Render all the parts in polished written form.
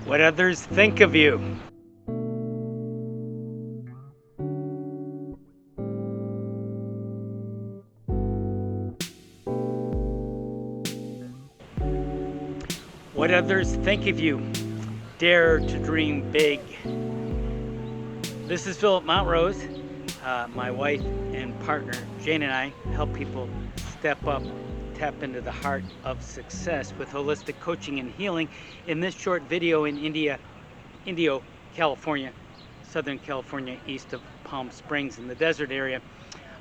What others think of you. What others think of you. Dare to dream big. This is Philip Montrose. My wife and partner, Jane, and I help people step up, tap into the heart of success with holistic coaching and healing. In this short video in Indio, California, Southern California, east of Palm Springs in the desert area,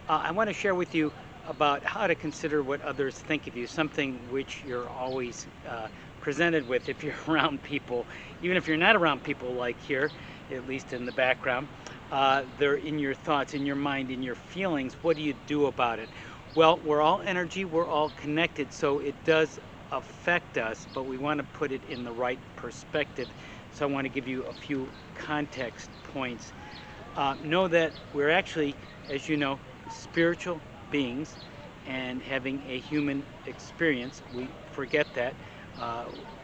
I want to share with you about how to consider what others think of you, something which you're always presented with if you're around people. Even if you're not around people like here, at least in the background, they're in your thoughts, in your mind, in your feelings. What do you do about it? Well, we're all energy, we're all connected, so it does affect us, but we want to put it in the right perspective. So I want to give you a few context points. Know that we're actually, as you know, spiritual beings and having a human experience. We forget that.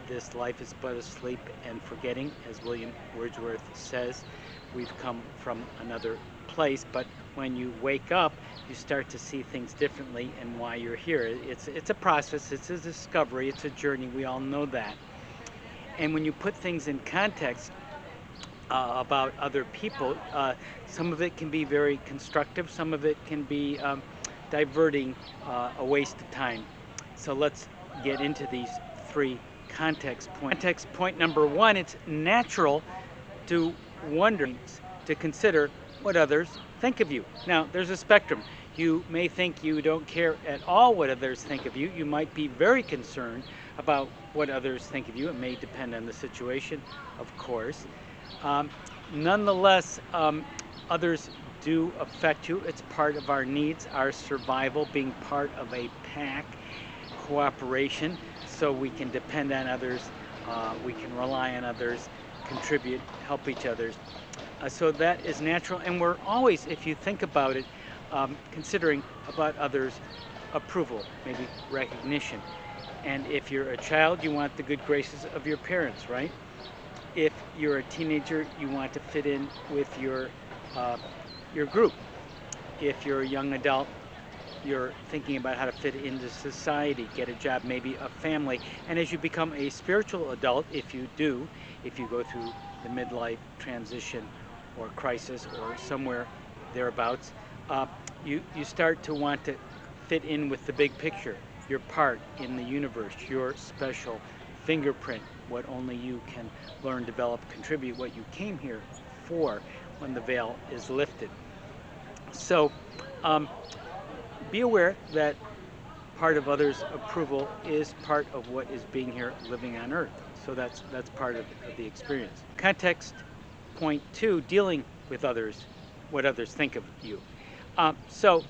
This life is but a sleep and forgetting, as William Wordsworth says. We've come from another place, but when you wake up, you start to see things differently and why you're here. It's a process, it's a discovery, it's a journey. We all know that. And when you put things in context about other people, some of it can be very constructive, some of it can be diverting, a waste of time. So let's get into these three context points. Context point number one, it's natural to wonder, to consider what others think of you. Now, there's a spectrum. You may think you don't care at all what others think of you. You might be very concerned about what others think of you. It may depend on the situation, of course. Nonetheless, others do affect you. It's part of our needs, our survival, being part of a pack, cooperation, so we can depend on others, we can rely on others, contribute, help each other. So that is natural, and we're always, if you think about it, considering about others' approval, maybe recognition. And if you're a child, you want the good graces of your parents, right? If you're a teenager, you want to fit in with your group. If you're a young adult, you're thinking about how to fit into society, get a job, maybe a family. And as you become a spiritual adult, if you go through the midlife transition or crisis or somewhere thereabouts, you start to want to fit in with the big picture, your part in the universe, your special fingerprint, what only you can learn, develop, contribute, what you came here for when the veil is lifted. So be aware that part of others' approval is part of what is being here, living on earth. So that's part of the experience. Context point two, dealing with others, what others think of you. So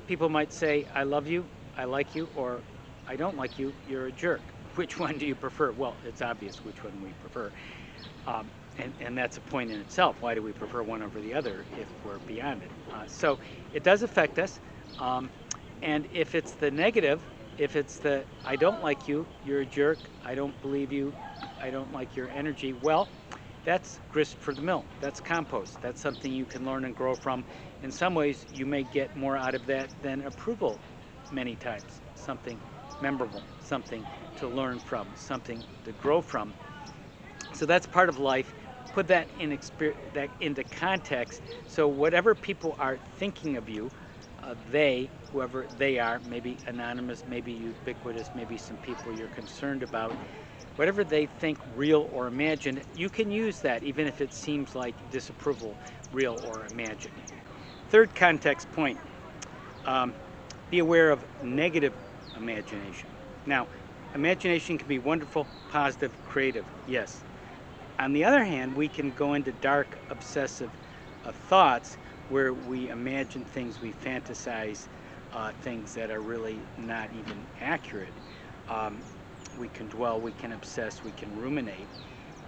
people might say, I love you, I like you, or I don't like you, you're a jerk. Which one do you prefer? Well, it's obvious which one we prefer. And that's a point in itself. Why do we prefer one over the other if we're beyond it? So it does affect us. And if it's the negative, if it's the I don't like you, you're a jerk, I don't believe you, I don't like your energy, well, that's grist for the mill. That's compost. That's something you can learn and grow from. In some ways, you may get more out of that than approval many times. Something memorable, something to learn from, something to grow from. So that's part of life. Put that into context. So whatever people are thinking of you, whoever they are, maybe anonymous, maybe ubiquitous, maybe some people you're concerned about, whatever they think, real or imagined, you can use that even if it seems like disapproval, real or imagined. Third context point, be aware of negative imagination. Now, imagination can be wonderful, positive, creative, yes. On the other hand, we can go into dark, obsessive thoughts where we imagine things, we fantasize things that are really not even accurate. We can dwell, we can obsess, we can ruminate,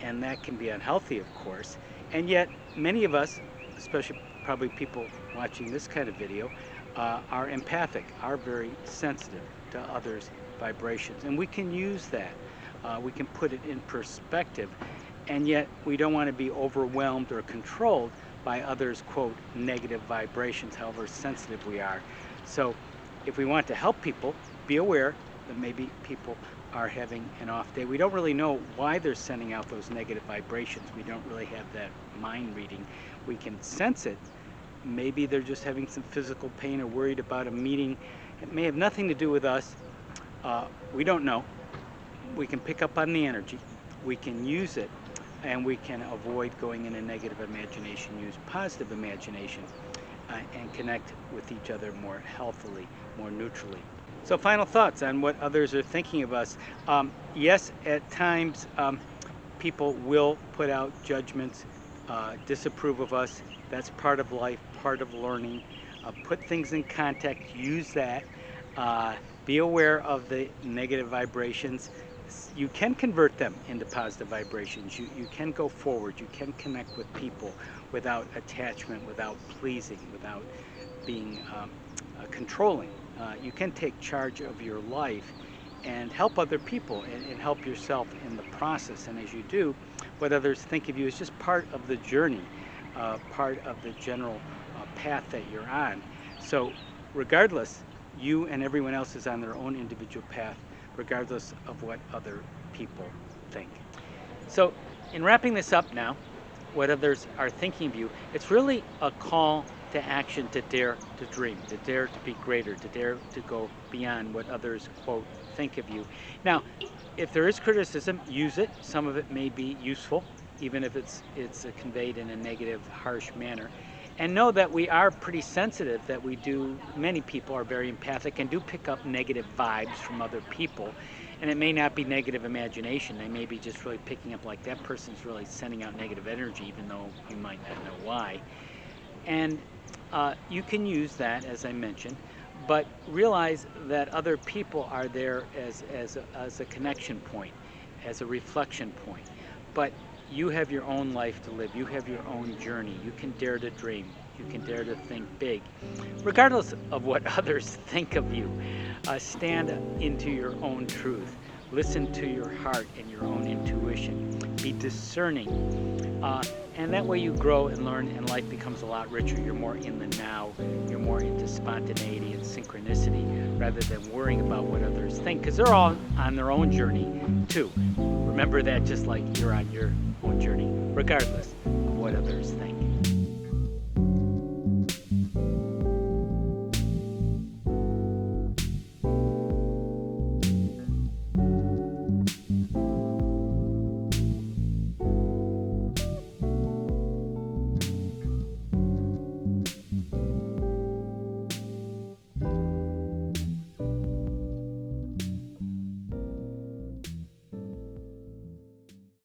and that can be unhealthy, of course. And yet, many of us, especially probably people watching this kind of video, are empathic, are very sensitive to others' vibrations. And we can use that. We can put it in perspective and yet we don't want to be overwhelmed or controlled by others' quote negative vibrations, however sensitive we are. So if we want to help people, be aware that maybe people are having an off day. We don't really know why they're sending out those negative vibrations. We don't really have that mind reading. We can sense it. Maybe they're just having some physical pain or worried about a meeting. It may have nothing to do with us. We don't know. We can pick up on the energy. We can use it, and we can avoid going in a negative imagination, use positive imagination, and connect with each other more healthily, more neutrally. So final thoughts on what others are thinking of us. Yes, at times people will put out judgments, disapprove of us. That's part of life, part of learning. Put things in context, use that. Be aware of the negative vibrations. You can convert them into positive vibrations. You can go forward. You can connect with people without attachment, without pleasing, without being controlling. You can take charge of your life and help other people and help yourself in the process. And as you do, what others think of you is just part of the journey, part of the general path that you're on. So regardless, you and everyone else is on their own individual path, regardless of what other people think. So in wrapping this up now, what others are thinking of you, it's really a call to action, to dare to dream, to dare to be greater, to dare to go beyond what others, quote, think of you. Now, if there is criticism, use it. Some of it may be useful, even if it's conveyed in a negative, harsh manner. And know that we are pretty sensitive, that many people are very empathic and do pick up negative vibes from other people. And it may not be negative imagination. They may be just really picking up like that person's really sending out negative energy, even though you might not know why. And you can use that, as I mentioned, but realize that other people are there as a connection point, as a reflection point. But you have your own life to live. You have your own journey. You can dare to dream. You can dare to think big. Regardless of what others think of you, stand into your own truth. Listen to your heart and your own intuition. Be discerning. And that way you grow and learn, and life becomes a lot richer. You're more in the now. You're more into spontaneity and synchronicity rather than worrying about what others think, because they're all on their own journey too. Remember that, just like you're on your own journey, regardless of what others think.